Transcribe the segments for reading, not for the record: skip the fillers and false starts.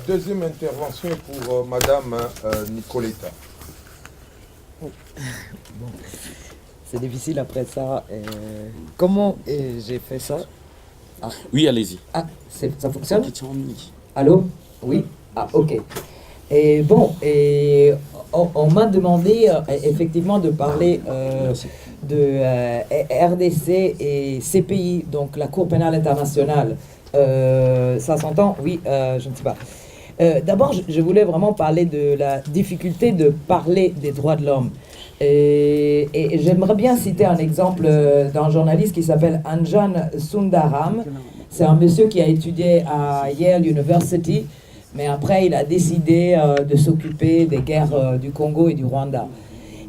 deuxième intervention pour Madame Nicoletta. Bon. C'est difficile après ça. Comment j'ai fait ça? Oui, allez-y. Ça fonctionne? Allô? Oui? Ok. Et bon, on m'a demandé effectivement de parler de RDC et CPI, donc la Cour pénale internationale. Ça s'entend? Oui, je ne sais pas. D'abord, je voulais vraiment parler de la difficulté de parler des droits de l'homme. Et j'aimerais bien citer un exemple d'un journaliste qui s'appelle Anjan Sundaram. C'est un monsieur qui a étudié à Yale University, mais après il a décidé de s'occuper des guerres du Congo et du Rwanda.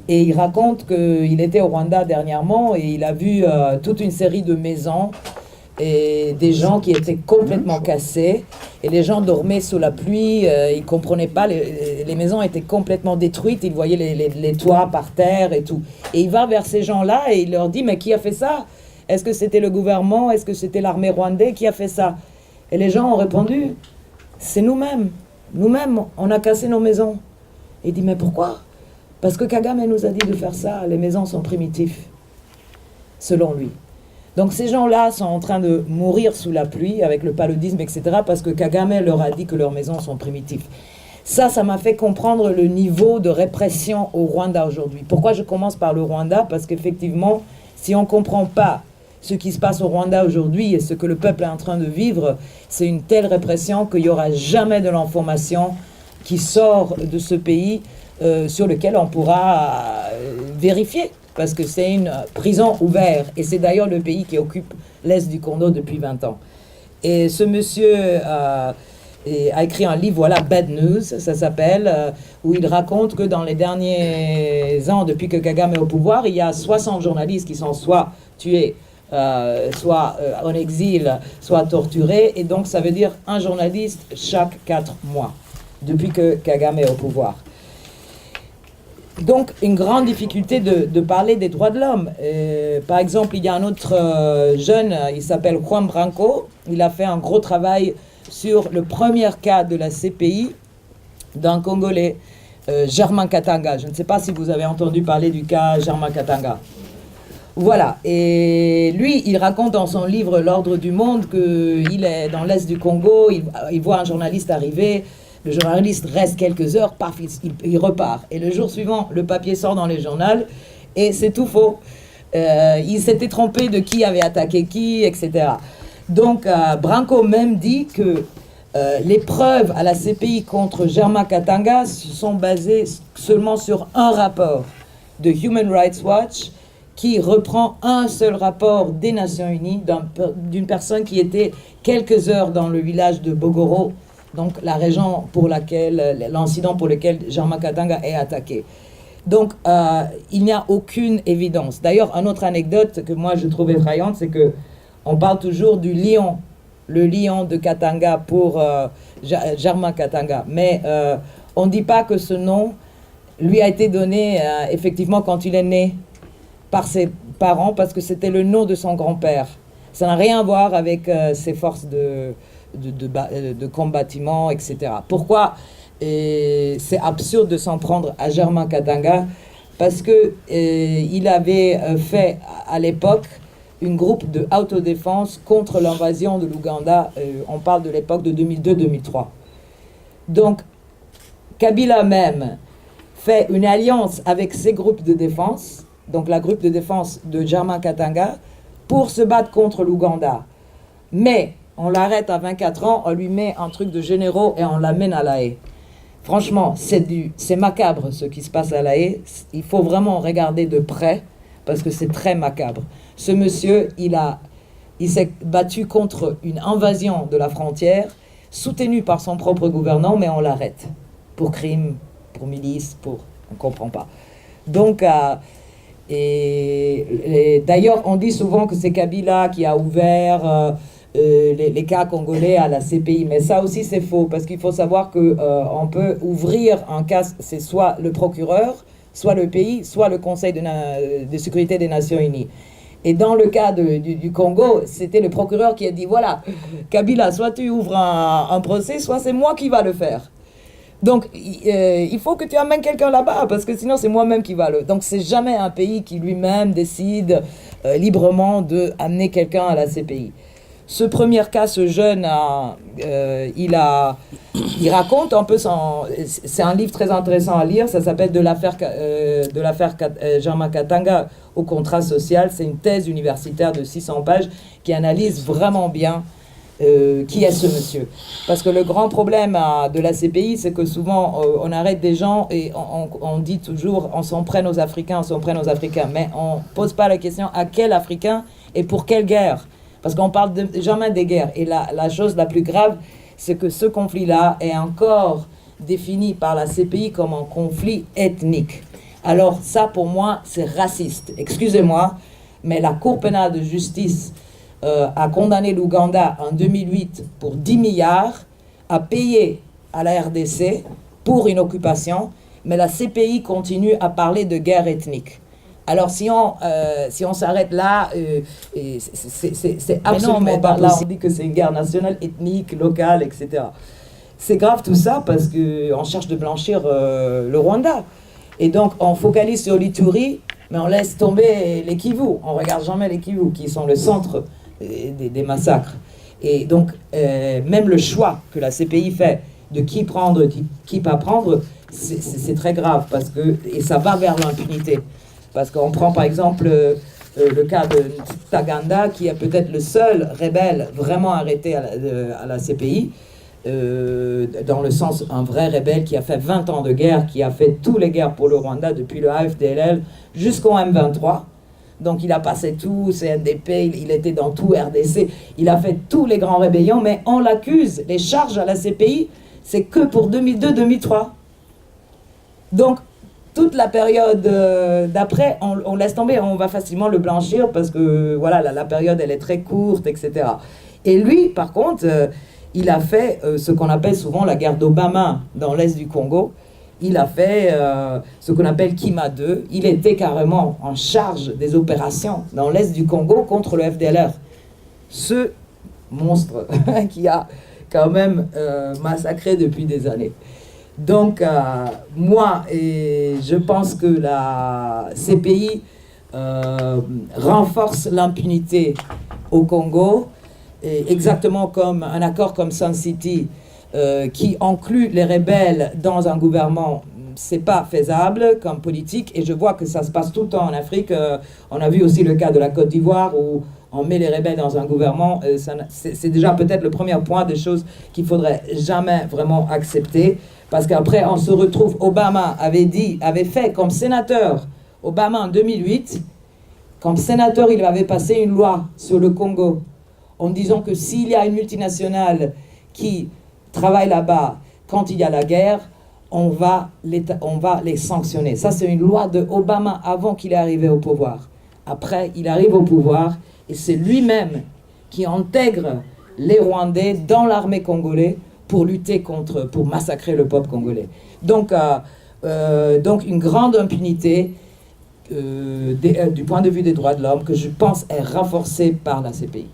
Et il raconte qu'il était au Rwanda dernièrement et il a vu toute une série de maisons et des gens qui étaient complètement cassés, et les gens dormaient sous la pluie, ils ne comprenaient pas, les maisons étaient complètement détruites, ils voyaient les toits par terre et tout. Et il va vers ces gens-là et il leur dit, mais qui a fait ça? Est-ce que c'était le gouvernement? Est-ce que c'était l'armée rwandaise qui a fait ça? Et les gens ont répondu, c'est nous-mêmes. Nous-mêmes, on a cassé nos maisons. Et il dit, mais pourquoi? Parce que Kagame nous a dit de faire ça, les maisons sont primitives, selon lui. Donc ces gens-là sont en train de mourir sous la pluie avec le paludisme, etc., parce que Kagame leur a dit que leurs maisons sont primitives. Ça m'a fait comprendre le niveau de répression au Rwanda aujourd'hui. Pourquoi je commence par le Rwanda? Parce qu'effectivement, si on ne comprend pas ce qui se passe au Rwanda aujourd'hui et ce que le peuple est en train de vivre, c'est une telle répression qu'il n'y aura jamais de l'information qui sort de ce pays sur lequel on pourra vérifier. Parce que c'est une prison ouverte. Et c'est d'ailleurs le pays qui occupe l'Est du Congo depuis 20 ans. Et ce monsieur a écrit un livre, voilà, Bad News, ça s'appelle, où il raconte que dans les derniers ans, depuis que Kagame est au pouvoir, il y a 60 journalistes qui sont soit tués, soit en exil, soit torturés. Et donc ça veut dire un journaliste chaque 4 mois, depuis que Kagame est au pouvoir. Donc, une grande difficulté de parler des droits de l'homme. Par exemple, il y a un autre jeune, il s'appelle Juan Branco. Il a fait un gros travail sur le premier cas de la CPI d'un Congolais, Germain Katanga. Je ne sais pas si vous avez entendu parler du cas Germain Katanga. Voilà. Et lui, il raconte dans son livre L'Ordre du Monde qu'il est dans l'Est du Congo, il voit un journaliste arriver. Le journaliste reste quelques heures, paf, il repart. Et le jour suivant, le papier sort dans les journaux et c'est tout faux. Il s'était trompé de qui avait attaqué qui, etc. Donc, Branco même dit que les preuves à la CPI contre Germain Katanga se sont basées seulement sur un rapport de Human Rights Watch qui reprend un seul rapport des Nations Unies d'une personne qui était quelques heures dans le village de Bogoro, donc la région pour laquelle, l'incident pour lequel Germain Katanga est attaqué. Donc, il n'y a aucune évidence. D'ailleurs, une autre anecdote que moi je trouve effrayante, c'est que on parle toujours du lion, le lion de Katanga pour Germain Katanga. Mais on ne dit pas que ce nom lui a été donné effectivement quand il est né par ses parents, parce que c'était le nom de son grand-père. Ça n'a rien à voir avec ses forces de combattement, etc. Pourquoi c'est absurde de s'en prendre à Germain Katanga? Parce que il avait fait à l'époque un groupe de autodéfense contre l'invasion de l'Ouganda. On parle de l'époque de 2002-2003. Donc Kabila même fait une alliance avec ces groupes de défense, donc la groupe de défense de Germain Katanga, pour se battre contre l'Ouganda. Mais on l'arrête à 24 ans, on lui met un truc de généraux et on l'amène à La Haye. Franchement, c'est macabre ce qui se passe à La Haye. Il faut vraiment regarder de près parce que c'est très macabre. Ce monsieur, il s'est battu contre une invasion de la frontière soutenue par son propre gouvernement, mais on l'arrête pour crime, pour milice, on ne comprend pas. Donc, et d'ailleurs, on dit souvent que c'est Kabila qui a ouvert les cas congolais à la CPI, mais ça aussi c'est faux, parce qu'il faut savoir qu'on peut ouvrir un cas, c'est soit le procureur, soit le pays, soit le Conseil de sécurité des Nations Unies. Et dans le cas du Congo, c'était le procureur qui a dit, voilà, Kabila, soit tu ouvres un procès, soit c'est moi qui va le faire. Donc, il faut que tu amènes quelqu'un là-bas, parce que sinon, c'est moi-même qui va le... Donc, c'est jamais un pays qui lui-même décide librement d'amener quelqu'un à la CPI. Ce premier cas, ce jeune, il raconte un peu son... C'est un livre très intéressant à lire, ça s'appelle De l'affaire Germain Katanga au contrat social. C'est une thèse universitaire de 600 pages qui analyse vraiment bien qui est ce monsieur. Parce que le grand problème de la CPI, c'est que souvent, on arrête des gens et on dit toujours, on s'en prenne aux Africains, mais on ne pose pas la question à quel Africain et pour quelle guerre. Parce qu'on parle jamais des guerres. Et la chose la plus grave, c'est que ce conflit-là est encore défini par la CPI comme un conflit ethnique. Alors ça, pour moi, c'est raciste. Excusez-moi, mais la Cour pénale de justice a condamné l'Ouganda en 2008 pour 10 milliards, a payé à la RDC pour une occupation, mais la CPI continue à parler de guerre ethnique. Alors si on s'arrête là, c'est absolument pas là. On dit que c'est une guerre nationale, ethnique, locale, etc. C'est grave tout ça parce qu'on cherche de blanchir le Rwanda. Et donc on focalise sur l'Ituri, mais on laisse tomber les Kivu. On regarde jamais les Kivu, qui sont le centre des massacres. Et donc, même le choix que la CPI fait de qui prendre, qui pas prendre, c'est très grave, et ça va vers l'impunité. Parce qu'on prend par exemple le cas de Taganda, qui est peut-être le seul rebelle vraiment arrêté à la CPI, dans le sens, un vrai rebelle qui a fait 20 ans de guerre, qui a fait toutes les guerres pour le Rwanda, depuis le AFDLL jusqu'au M23. Donc il a passé tout, CNDP, il était dans tout RDC, il a fait tous les grands rébellions, mais on l'accuse, les charges à la CPI, c'est que pour 2002-2003. Donc toute la période d'après, on laisse tomber, on va facilement le blanchir parce que voilà, la période elle est très courte, etc. Et lui, par contre, il a fait ce qu'on appelle souvent la guerre d'Obama dans l'est du Congo. Il a fait ce qu'on appelle Kima 2. Il était carrément en charge des opérations dans l'est du Congo contre le FDLR. Ce monstre qui a quand même massacré depuis des années. Donc, moi, je pense que la CPI renforce l'impunité au Congo, exactement comme un accord comme Sun City, qui inclut les rebelles dans un gouvernement. C'est pas faisable comme politique, et je vois que ça se passe tout le temps en Afrique. On a vu aussi le cas de la Côte d'Ivoire où on met les rebelles dans un gouvernement. C'est déjà peut-être le premier point des choses qu'il faudrait jamais vraiment accepter, parce qu'après on se retrouve. Obama avait fait comme sénateur, Obama en 2008, comme sénateur, il avait passé une loi sur le Congo en disant que s'il y a une multinationale qui travaille là-bas quand il y a la guerre, on va les sanctionner. Ça, c'est une loi de Obama avant qu'il est arrivé au pouvoir. Après, il arrive au pouvoir et c'est lui-même qui intègre les Rwandais dans l'armée congolaise pour lutter pour massacrer le peuple congolais. Donc une grande impunité du point de vue des droits de l'homme que je pense est renforcée par la CPI.